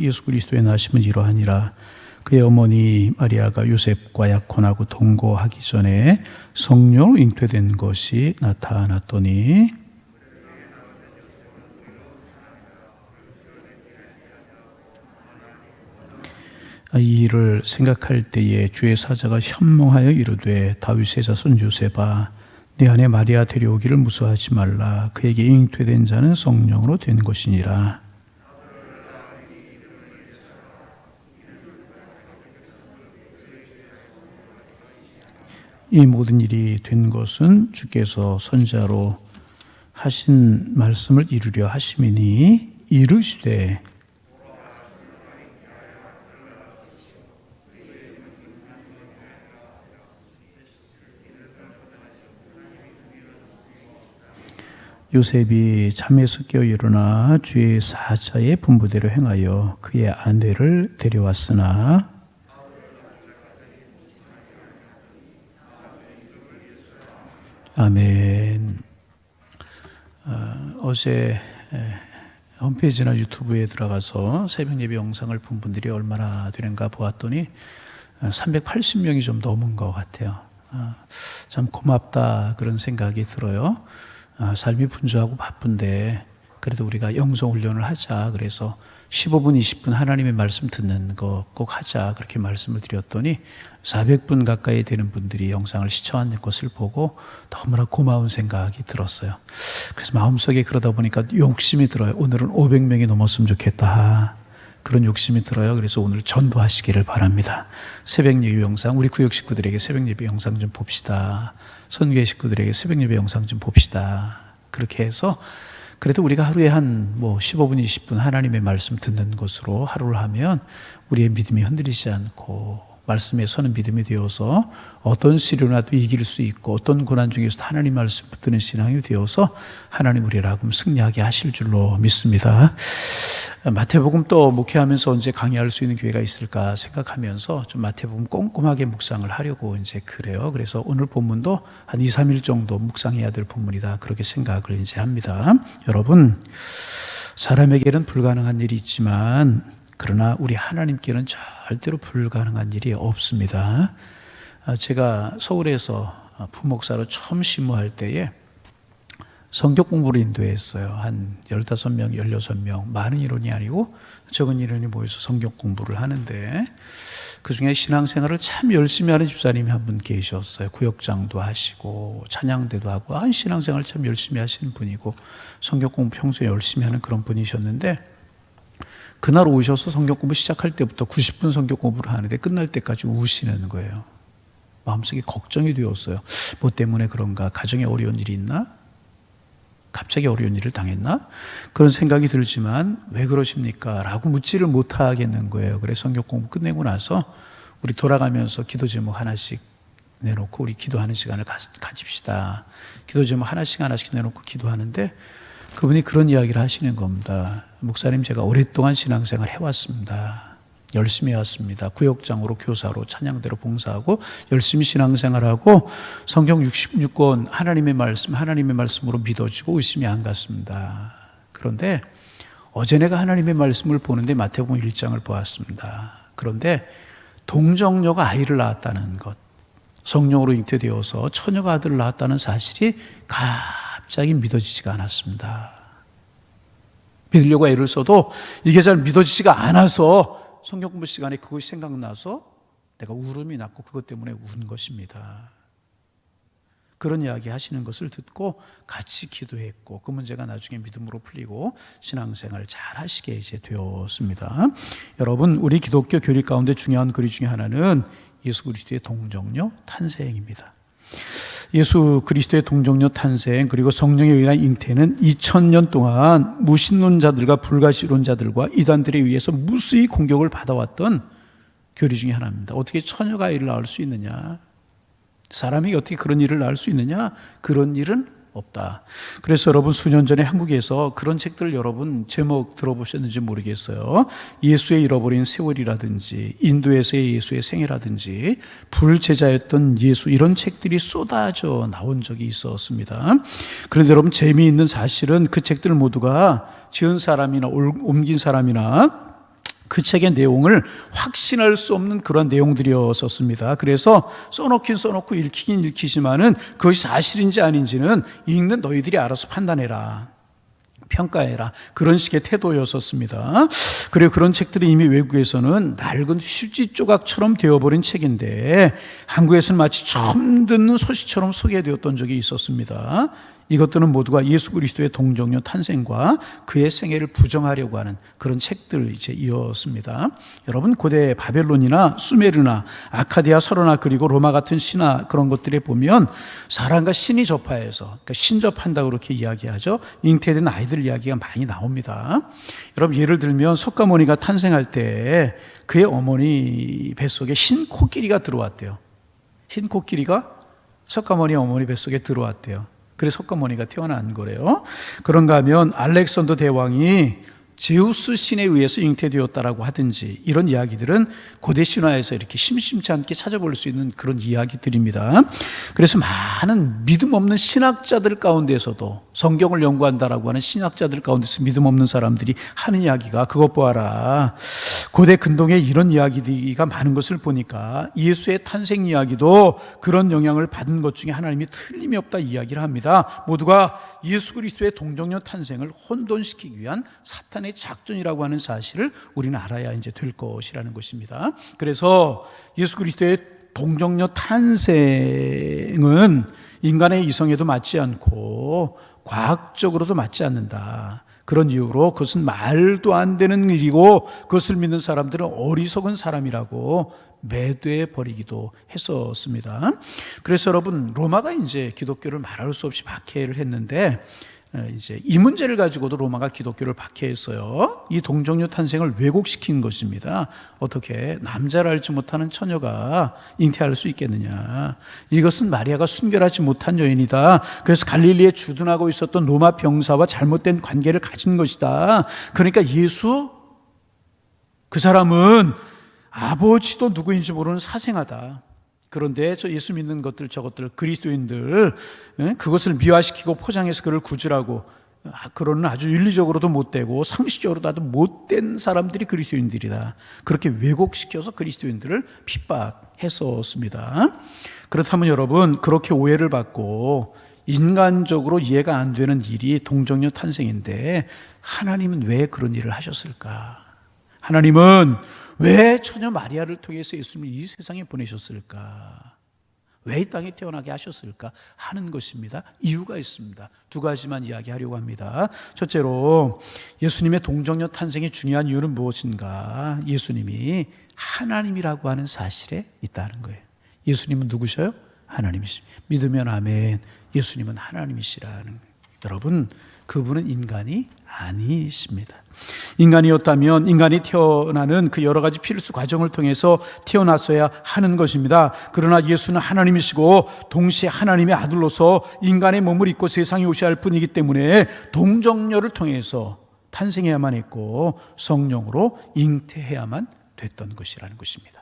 예수 그리스도의 나심은 이러하니라. 그의 어머니 마리아가 요셉과 약혼하고 동거하기 전에 성령으로 잉태된 것이 나타났더니 이 일을 생각할 때에 주의 사자가 현몽하여 이르되 다윗의 자손 요셉아 내 안에 마리아 데려오기를 무서워하지 말라. 그에게 잉태된 자는 성령으로 된 것이니라. 이 모든 일이 된 것은 주께서 선지자로 하신 말씀을 이루려 하심이니 이르시되 요셉이 잠에서 깨어 일어나 주의 사자의 분부대로 행하여 그의 아내를 데려왔으나 아멘. 어제 홈페이지나 유튜브에 들어가서 새벽 예배 영상을 본 분들이 얼마나 되는가 보았더니 380명이 좀 넘은 것 같아요. 참 고맙다 그런 생각이 들어요. 삶이 분주하고 바쁜데 그래도 우리가 영성 훈련을 하자. 그래서 15분, 20분 하나님의 말씀 듣는 거 꼭 하자. 그렇게 말씀을 드렸더니 400분 가까이 되는 분들이 영상을 시청하는 것을 보고 너무나 고마운 생각이 들었어요. 그래서 마음속에 그러다 보니까 욕심이 들어요. 오늘은 500명이 넘었으면 좋겠다. 그런 욕심이 들어요. 그래서 오늘 전도하시기를 바랍니다. 새벽 예배 영상, 우리 구역 식구들에게 새벽 예배 영상 좀 봅시다. 선교회 식구들에게 새벽 예배 영상 좀 봅시다. 그렇게 해서 그래도 우리가 하루에 한 15분, 20분 하나님의 말씀 듣는 것으로 하루를 하면 우리의 믿음이 흔들리지 않고 말씀에 서는 믿음이 되어서 어떤 시련이라도 이길 수 있고 어떤 고난 중에서도 하나님 말씀 붙드는 신앙이 되어서 하나님 우리를 하금 승리하게 하실 줄로 믿습니다. 마태복음 또 목회하면서 언제 강의할 수 있는 기회가 있을까 생각하면서 좀 마태복음 꼼꼼하게 묵상을 하려고 이제 그래요. 그래서 오늘 본문도 한 2, 3일 정도 묵상해야 될 본문이다. 그렇게 생각을 이제 합니다. 여러분, 사람에게는 불가능한 일이 있지만 그러나 우리 하나님께는 절대로 불가능한 일이 없습니다. 제가 서울에서 부목사로 처음 심무할 때에 성경 공부를 인도했어요. 한 15명, 16명, 많은 인원이 아니고 적은 인원이 모여서 성경 공부를 하는데 그중에 신앙생활을 참 열심히 하는 집사님이 한 분 계셨어요. 구역장도 하시고 찬양대도 하고 신앙생활을 참 열심히 하시는 분이고 성경 공부 평소에 열심히 하는 그런 분이셨는데 그날 오셔서 성경 공부 시작할 때부터 90분 성경 공부를 하는데 끝날 때까지 우시는 거예요. 마음속에 걱정이 되었어요. 뭐 때문에 그런가? 가정에 어려운 일이 있나? 갑자기 어려운 일을 당했나? 그런 생각이 들지만 왜 그러십니까? 라고 묻지를 못하겠는 거예요. 그래서 성경 공부 끝내고 나서 우리 돌아가면서 기도 제목 하나씩 내놓고 우리 기도하는 시간을 가집시다. 기도 제목 하나씩 내놓고 기도하는데 그분이 그런 이야기를 하시는 겁니다. 목사님, 제가 오랫동안 신앙생활 해왔습니다. 열심히 해왔습니다. 구역장으로, 교사로, 찬양대로 봉사하고 열심히 신앙생활하고 성경 66권 하나님의 말씀으로 믿어지고 의심이 안 갔습니다. 그런데 어제 내가 하나님의 말씀을 보는데 마태복음 1장을 보았습니다. 그런데 동정녀가 아이를 낳았다는 것, 성령으로 잉태되어서 처녀가 아들을 낳았다는 사실이 갑자기 믿어지지가 않았습니다. 믿으려고 애를 써도 이게 잘 믿어지지가 않아서 성경 공부 시간에 그것이 생각나서 내가 울음이 났고 그것 때문에 운 것입니다. 그런 이야기 하시는 것을 듣고 같이 기도했고 그 문제가 나중에 믿음으로 풀리고 신앙생활 잘 하시게 이제 되었습니다. 여러분, 우리 기독교 교리 가운데 중요한 교리 중에 하나는 예수 그리스도의 동정녀 탄생입니다. 예수 그리스도의 동정녀 탄생 그리고 성령에 의한 잉태는 2000년 동안 무신론자들과 불가시론자들과 이단들에 의해서 무수히 공격을 받아왔던 교리 중에 하나입니다. 어떻게 처녀가 아이를 낳을 수 있느냐? 사람이 어떻게 그런 일을 낳을 수 있느냐? 그런 일은 없다. 그래서 여러분, 수년 전에 한국에서 그런 책들을 여러분 제목 들어보셨는지 모르겠어요. 예수의 잃어버린 세월이라든지 인도에서의 예수의 생애라든지 불제자였던 예수, 이런 책들이 쏟아져 나온 적이 있었습니다. 그런데 여러분, 재미있는 사실은 그 책들 모두가 지은 사람이나 옮긴 사람이나 그 책의 내용을 확신할 수 없는 그런 내용들이었었습니다. 그래서 써놓긴 써놓고 읽히긴 읽히지만은 그것이 사실인지 아닌지는 읽는 너희들이 알아서 판단해라, 평가해라, 그런 식의 태도였었습니다. 그리고 그런 책들이 이미 외국에서는 낡은 휴지 조각처럼 되어버린 책인데 한국에서는 마치 처음 듣는 소식처럼 소개되었던 적이 있었습니다. 이것들은 모두가 예수 그리스도의 동정녀 탄생과 그의 생애를 부정하려고 하는 그런 책들이었습니다. 여러분, 고대 바벨론이나 수메르나 아카디아 설화나 그리고 로마 같은 신화 그런 것들에 보면 사람과 신이 접하여서, 그러니까 신접한다고 그렇게 이야기하죠. 잉태된 아이들 이야기가 많이 나옵니다. 여러분, 예를 들면 석가모니가 탄생할 때 그의 어머니 뱃속에 흰 코끼리가 들어왔대요. 흰 코끼리가 석가모니 어머니 뱃속에 들어왔대요. 그래서 석가모니가 태어난 거래요. 그런가 하면 알렉산더 대왕이 제우스 신에 의해서 잉태되었다라고 하든지, 이런 이야기들은 고대 신화에서 이렇게 심심치 않게 찾아볼 수 있는 그런 이야기들입니다. 그래서 많은 믿음 없는 신학자들 가운데서도, 성경을 연구한다라고 하는 신학자들 가운데서 믿음 없는 사람들이 하는 이야기가, 그것 보아라, 고대 근동에 이런 이야기가 많은 것을 보니까 예수의 탄생 이야기도 그런 영향을 받은 것 중에 하나님이 틀림이 없다 이야기를 합니다. 모두가 예수 그리스도의 동정녀 탄생을 혼돈시키기 위한 사탄의 작전이라고 하는 사실을 우리는 알아야 이제 될 것이라는 것입니다. 그래서 예수 그리스도의 동정녀 탄생은 인간의 이성에도 맞지 않고 과학적으로도 맞지 않는다. 그런 이유로 그것은 말도 안 되는 일이고 그것을 믿는 사람들은 어리석은 사람이라고 매도해 버리기도 했었습니다. 그래서 여러분, 로마가 이제 기독교를 말할 수 없이 박해를 했는데, 이제 이 문제를 가지고도 로마가 기독교를 박해했어요. 이 동정녀 탄생을 왜곡시킨 것입니다. 어떻게 남자를 알지 못하는 처녀가 잉태할 수 있겠느냐. 이것은 마리아가 순결하지 못한 여인이다. 그래서 갈릴리에 주둔하고 있었던 로마 병사와 잘못된 관계를 가진 것이다. 그러니까 예수, 그 사람은 아버지도 누구인지 모르는 사생아다. 그런데 저 예수 믿는 것들, 저것들, 그리스도인들, 그것을 미화시키고 포장해서 그를 구주라고, 그러는 아주 윤리적으로도 못되고 상식적으로도 아주 못된 사람들이 그리스도인들이다. 그렇게 왜곡시켜서 그리스도인들을 핍박했었습니다. 그렇다면 여러분, 그렇게 오해를 받고 인간적으로 이해가 안 되는 일이 동정녀 탄생인데 하나님은 왜 그런 일을 하셨을까? 하나님은 왜 처녀 마리아를 통해서 예수님을 이 세상에 보내셨을까? 왜 이 땅에 태어나게 하셨을까 하는 것입니다. 이유가 있습니다. 두 가지만 이야기하려고 합니다. 첫째로, 예수님의 동정녀 탄생의 중요한 이유는 무엇인가? 예수님이 하나님이라고 하는 사실에 있다는 거예요. 예수님은 누구셔요? 하나님이십니다. 믿으면 아멘. 예수님은 하나님이시라는 거예요. 여러분, 그분은 인간이 아니십니다. 인간이었다면 인간이 태어나는 그 여러 가지 필수 과정을 통해서 태어났어야 하는 것입니다. 그러나 예수는 하나님이시고 동시에 하나님의 아들로서 인간의 몸을 입고 세상에 오셔야 할 뿐이기 때문에 동정녀를 통해서 탄생해야만 했고 성령으로 잉태해야만 됐던 것이라는 것입니다.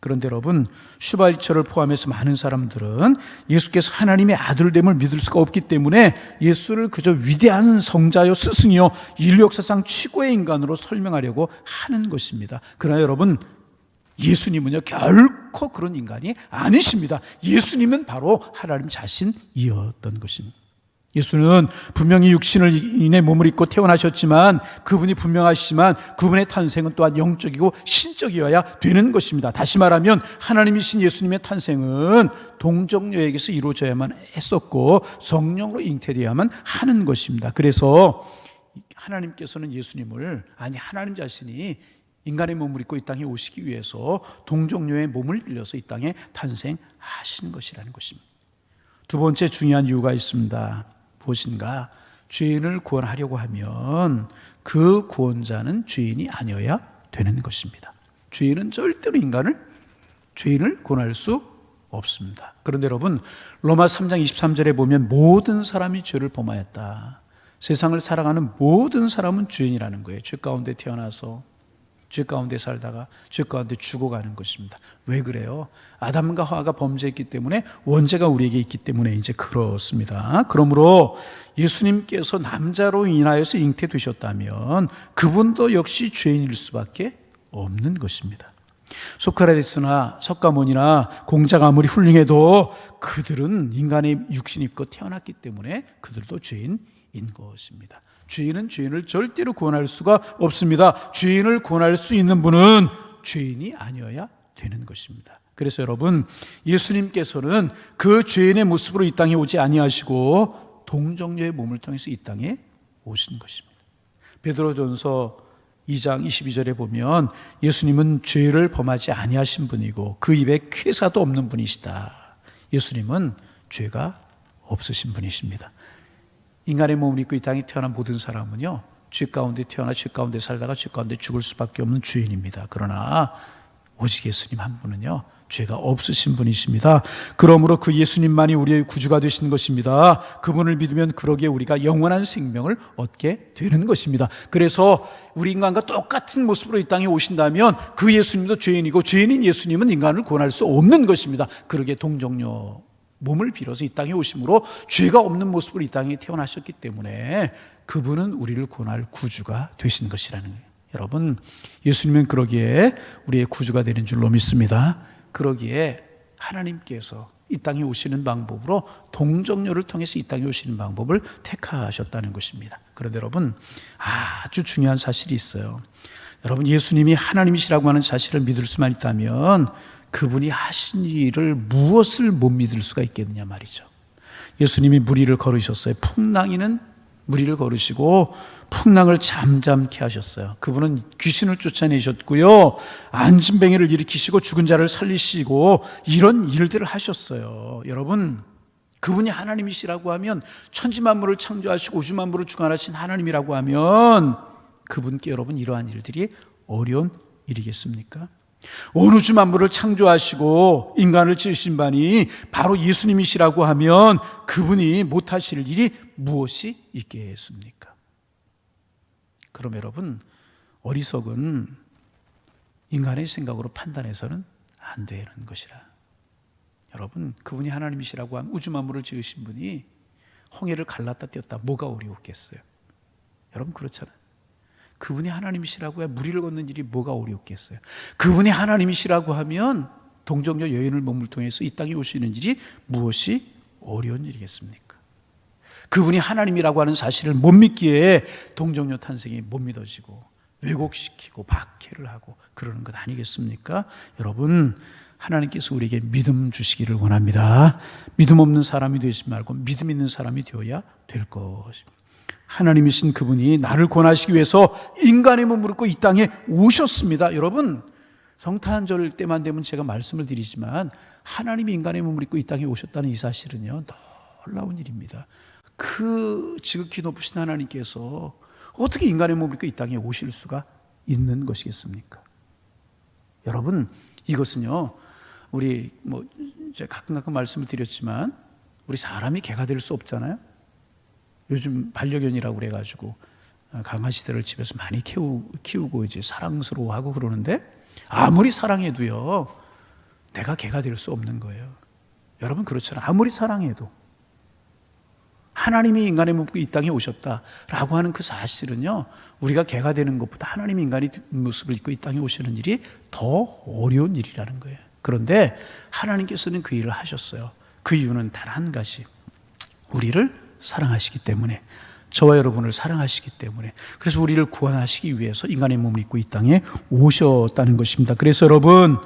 그런데 여러분, 슈바리처를 포함해서 많은 사람들은 예수께서 하나님의 아들됨을 믿을 수가 없기 때문에 예수를 그저 위대한 성자요 스승이요 인류 역사상 최고의 인간으로 설명하려고 하는 것입니다. 그러나 여러분, 예수님은요 결코 그런 인간이 아니십니다. 예수님은 바로 하나님 자신이었던 것입니다. 예수는 분명히 육신의 몸을 입고 태어나셨지만 그분이 분명하시지만 그분의 탄생은 또한 영적이고 신적이어야 되는 것입니다. 다시 말하면 하나님이신 예수님의 탄생은 동정녀에게서 이루어져야만 했었고 성령으로 잉태되어야만 하는 것입니다. 그래서 하나님께서는 하나님 자신이 인간의 몸을 입고 이 땅에 오시기 위해서 동정녀의 몸을 빌려서 이 땅에 탄생하신 것이라는 것입니다. 두 번째 중요한 이유가 있습니다. 무엇인가? 죄인을 구원하려고 하면 그 구원자는 죄인이 아니어야 되는 것입니다. 죄인은 절대로 죄인을 구원할 수 없습니다. 그런데 여러분, 로마 3장 23절에 보면 모든 사람이 죄를 범하였다. 세상을 살아가는 모든 사람은 죄인이라는 거예요. 죄 가운데 태어나서. 죄 가운데 살다가 죄 가운데 죽어가는 것입니다. 왜 그래요? 아담과 하와가 범죄했기 때문에 원죄가 우리에게 있기 때문에 이제 그렇습니다. 그러므로 예수님께서 남자로 인하여서 잉태되셨다면 그분도 역시 죄인일 수밖에 없는 것입니다. 소크라테스나 석가모니나 공자가 아무리 훌륭해도 그들은 인간의 육신 입고 태어났기 때문에 그들도 죄인인 것입니다. 죄인은 죄인을 절대로 구원할 수가 없습니다. 죄인을 구원할 수 있는 분은 죄인이 아니어야 되는 것입니다. 그래서 여러분, 예수님께서는 그 죄인의 모습으로 이 땅에 오지 아니하시고 동정녀의 몸을 통해서 이 땅에 오신 것입니다. 베드로전서 2장 22절에 보면 예수님은 죄를 범하지 아니하신 분이고 그 입에 쾌사도 없는 분이시다. 예수님은 죄가 없으신 분이십니다. 인간의 몸을 입고 이 땅에 태어난 모든 사람은요, 죄 가운데 태어나 죄 가운데 살다가 죄 가운데 죽을 수밖에 없는 죄인입니다. 그러나 오직 예수님 한 분은요, 죄가 없으신 분이십니다. 그러므로 그 예수님만이 우리의 구주가 되신 것입니다. 그분을 믿으면 그러기에 우리가 영원한 생명을 얻게 되는 것입니다. 그래서 우리 인간과 똑같은 모습으로 이 땅에 오신다면 그 예수님도 죄인이고 죄인인 예수님은 인간을 구원할 수 없는 것입니다. 그러기에 동정녀 몸을 빌어서 이 땅에 오심으로 죄가 없는 모습으로 이 땅에 태어나셨기 때문에 그분은 우리를 구원할 구주가 되신 것이라는 거예요. 여러분, 예수님은 그러기에 우리의 구주가 되는 줄로 믿습니다. 그러기에 하나님께서 이 땅에 오시는 방법으로 동정녀를 통해서 이 땅에 오시는 방법을 택하셨다는 것입니다. 그런데 여러분, 아주 중요한 사실이 있어요. 여러분, 예수님이 하나님이시라고 하는 사실을 믿을 수만 있다면 그분이 하신 일을 무엇을 못 믿을 수가 있겠느냐 말이죠. 예수님이 무리를 걸으셨어요. 풍랑이는 무리를 걸으시고 풍랑을 잠잠케 하셨어요. 그분은 귀신을 쫓아내셨고요, 안진뱅이를 일으키시고 죽은 자를 살리시고 이런 일들을 하셨어요. 여러분, 그분이 하나님이시라고 하면, 천지만물을 창조하시고 우주만물을 주관하신 하나님이라고 하면 그분께 여러분 이러한 일들이 어려운 일이겠습니까? 온 우주 만물을 창조하시고 인간을 지으신 분이 바로 예수님이시라고 하면 그분이 못하실 일이 무엇이 있겠습니까? 그럼 여러분, 어리석은 인간의 생각으로 판단해서는 안 되는 것이라. 여러분, 그분이 하나님이시라고 하면 우주 만물을 지으신 분이 홍해를 갈랐다 띄었다 뭐가 어려웠겠어요? 여러분, 그렇잖아요. 그분이 하나님이시라고 해 무리를 걷는 일이 뭐가 어렵겠어요? 그분이 하나님이시라고 하면 동정녀 여인을 몸을 통해서 이 땅에 오시는 일이 무엇이 어려운 일이겠습니까? 그분이 하나님이라고 하는 사실을 못 믿기에 동정녀 탄생이 못 믿어지고 왜곡시키고 박해를 하고 그러는 것 아니겠습니까? 여러분, 하나님께서 우리에게 믿음 주시기를 원합니다. 믿음 없는 사람이 되지 말고 믿음 있는 사람이 되어야 될 것입니다. 하나님이신 그분이 나를 구원하시기 위해서 인간의 몸을 입고 이 땅에 오셨습니다. 여러분, 성탄절 때만 되면 제가 말씀을 드리지만 하나님이 인간의 몸을 입고 이 땅에 오셨다는 이 사실은요, 놀라운 일입니다. 그 지극히 높으신 하나님께서 어떻게 인간의 몸을 입고 이 땅에 오실 수가 있는 것이겠습니까? 여러분, 이것은요, 우리 제가 가끔 말씀을 드렸지만 우리 사람이 개가 될 수 없잖아요. 요즘 반려견이라고 그래가지고 강아지들을 집에서 많이 키우고 이제 사랑스러워하고 그러는데 아무리 사랑해도요, 내가 개가 될 수 없는 거예요. 여러분, 그렇잖아요. 아무리 사랑해도 하나님이 인간의 몸을 입고 이 땅에 오셨다라고 하는 그 사실은요, 우리가 개가 되는 것보다 하나님이 인간의 모습을 입고 이 땅에 오시는 일이 더 어려운 일이라는 거예요. 그런데 하나님께서는 그 일을 하셨어요. 그 이유는 단 한 가지, 우리를 사랑하시기 때문에, 저와 여러분을 사랑하시기 때문에, 그래서 우리를 구원하시기 위해서 인간의 몸을 입고 이 땅에 오셨다는 것입니다. 그래서 여러분,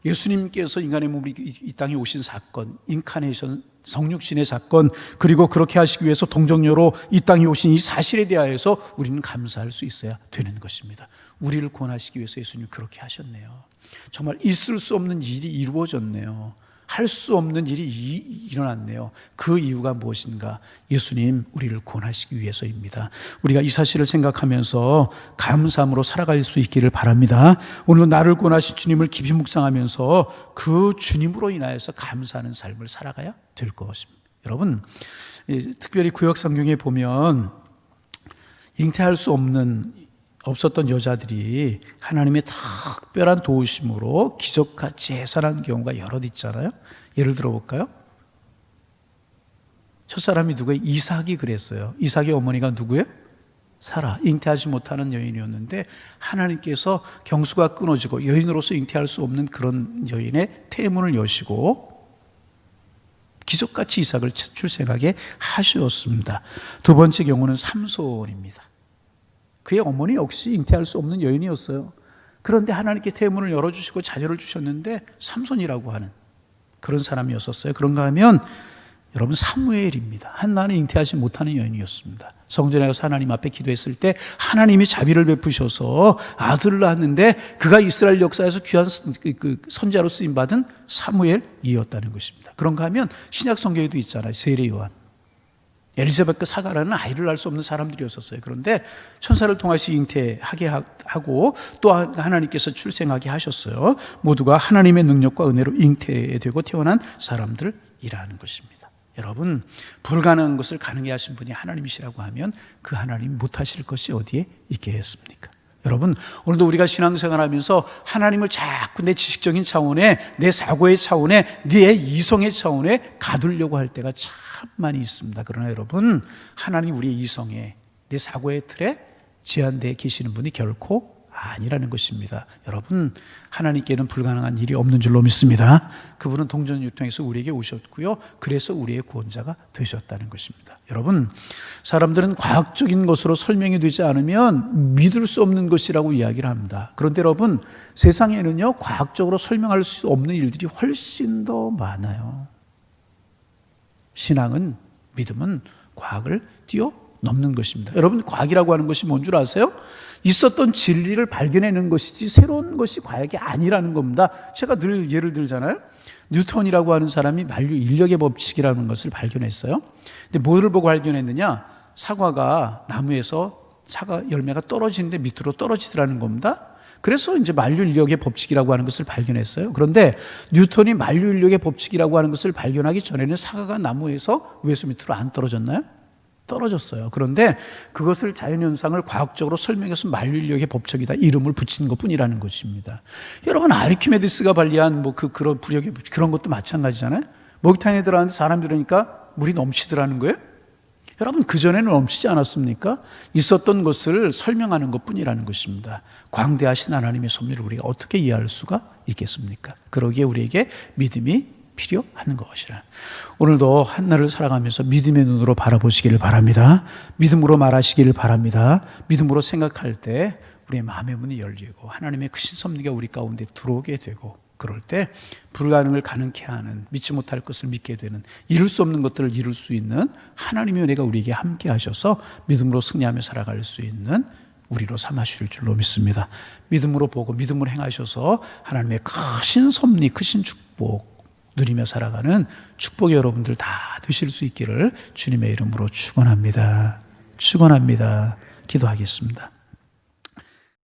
예수님께서 인간의 몸을 입고 이 땅에 오신 사건, 인카네이션, 성육신의 사건, 그리고 그렇게 하시기 위해서 동정녀로 이 땅에 오신 이 사실에 대하여서 우리는 감사할 수 있어야 되는 것입니다. 우리를 구원하시기 위해서 예수님이 그렇게 하셨네요. 정말 있을 수 없는 일이 이루어졌네요. 할 수 없는 일이 일어났네요. 그 이유가 무엇인가? 예수님, 우리를 구원하시기 위해서입니다. 우리가 이 사실을 생각하면서 감사함으로 살아갈 수 있기를 바랍니다. 오늘 나를 구원하신 주님을 깊이 묵상하면서 그 주님으로 인하여서 감사하는 삶을 살아가야 될 것입니다. 여러분, 특별히 구약 성경에 보면 잉태할 수 없는 없었던 여자들이 하나님의 특별한 도우심으로 기적같이 해산한 경우가 여럿 있잖아요. 예를 들어 볼까요? 첫사람이 누구예요? 이삭이 그랬어요. 이삭의 어머니가 누구예요? 사라. 잉태하지 못하는 여인이었는데 하나님께서 경수가 끊어지고 여인으로서 잉태할 수 없는 그런 여인의 태문을 여시고 기적같이 이삭을 출생하게 하셨습니다. 두 번째 경우는 삼손입니다. 그의 어머니 역시 잉태할 수 없는 여인이었어요. 그런데 하나님께 태문을 열어주시고 자녀를 주셨는데 삼손이라고 하는 그런 사람이었었어요. 그런가 하면 여러분 사무엘입니다. 한나는 잉태하지 못하는 여인이었습니다. 성전에 가서 하나님 앞에 기도했을 때 하나님이 자비를 베푸셔서 아들을 낳았는데 그가 이스라엘 역사에서 귀한 선자로 쓰임받은 사무엘이었다는 것입니다. 그런가 하면 신약 성경에도 있잖아요. 세례 요한, 엘리사벳과 사가라는 아이를 낳을 수 없는 사람들이었었어요. 그런데 천사를 통하여 잉태하게 하고 또 하나님께서 출생하게 하셨어요. 모두가 하나님의 능력과 은혜로 잉태되고 태어난 사람들이라는 것입니다. 여러분, 불가능한 것을 가능해 하신 분이 하나님이시라고 하면 그 하나님 못하실 것이 어디에 있겠습니까? 여러분, 오늘도 우리가 신앙생활하면서 하나님을 자꾸 내 지식적인 차원에, 내 사고의 차원에, 내 이성의 차원에 가두려고 할 때가 참 많이 있습니다. 그러나 여러분, 하나님 우리의 이성에, 내 사고의 틀에 제한되어 계시는 분이 결코 아니라는 것입니다. 여러분, 하나님께는 불가능한 일이 없는 줄로 믿습니다. 그분은 동전유통에서 우리에게 오셨고요, 그래서 우리의 구원자가 되셨다는 것입니다. 여러분, 사람들은 과학적인 것으로 설명이 되지 않으면 믿을 수 없는 것이라고 이야기를 합니다. 그런데 여러분, 세상에는요, 과학적으로 설명할 수 없는 일들이 훨씬 더 많아요. 신앙은, 믿음은 과학을 뛰어넘는 것입니다. 여러분, 과학이라고 하는 것이 뭔 줄 아세요? 있었던 진리를 발견해내는 것이지 새로운 것이 과학이 아니라는 겁니다. 제가 늘 예를 들잖아요. 뉴턴이라고 하는 사람이 만류 인력의 법칙이라는 것을 발견했어요. 근데 뭐를 보고 발견했느냐? 사과가 나무에서 사과 열매가 떨어지는데 밑으로 떨어지더라는 겁니다. 그래서 이제 만류 인력의 법칙이라고 하는 것을 발견했어요. 그런데 뉴턴이 만류 인력의 법칙이라고 하는 것을 발견하기 전에는 사과가 나무에서 위에서 밑으로 안 떨어졌나요? 떨어졌어요. 그런데 그것을 자연현상을 과학적으로 설명해서 만류인력의 법칙이다 이름을 붙인 것뿐이라는 것입니다. 여러분, 아르키메데스가 발리한 그런 부력의 그런 것도 마찬가지잖아요. 목욕탕에 들어갔는데 사람이 들으니까 물이 넘치더라는 거예요. 여러분, 그전에는 넘치지 않았습니까? 있었던 것을 설명하는 것뿐이라는 것입니다. 광대하신 하나님의 섭리를 우리가 어떻게 이해할 수가 있겠습니까? 그러기에 우리에게 믿음이 필요한 것이라. 오늘도 한날을 살아가면서 믿음의 눈으로 바라보시기를 바랍니다. 믿음으로 말하시기를 바랍니다. 믿음으로 생각할 때 우리의 마음의 문이 열리고 하나님의 크신 섭리가 우리 가운데 들어오게 되고, 그럴 때 불가능을 가능케 하는, 믿지 못할 것을 믿게 되는, 이룰 수 없는 것들을 이룰 수 있는 하나님의 은혜가 우리에게 함께 하셔서 믿음으로 승리하며 살아갈 수 있는 우리로 삼아주실 줄로 믿습니다. 믿음으로 보고 믿음으로 행하셔서 하나님의 크신 섭리, 크신 축복 누리며 살아가는 축복의 여러분들 다 되실 수 있기를 주님의 이름으로 축원합니다. 축원합니다. 기도하겠습니다.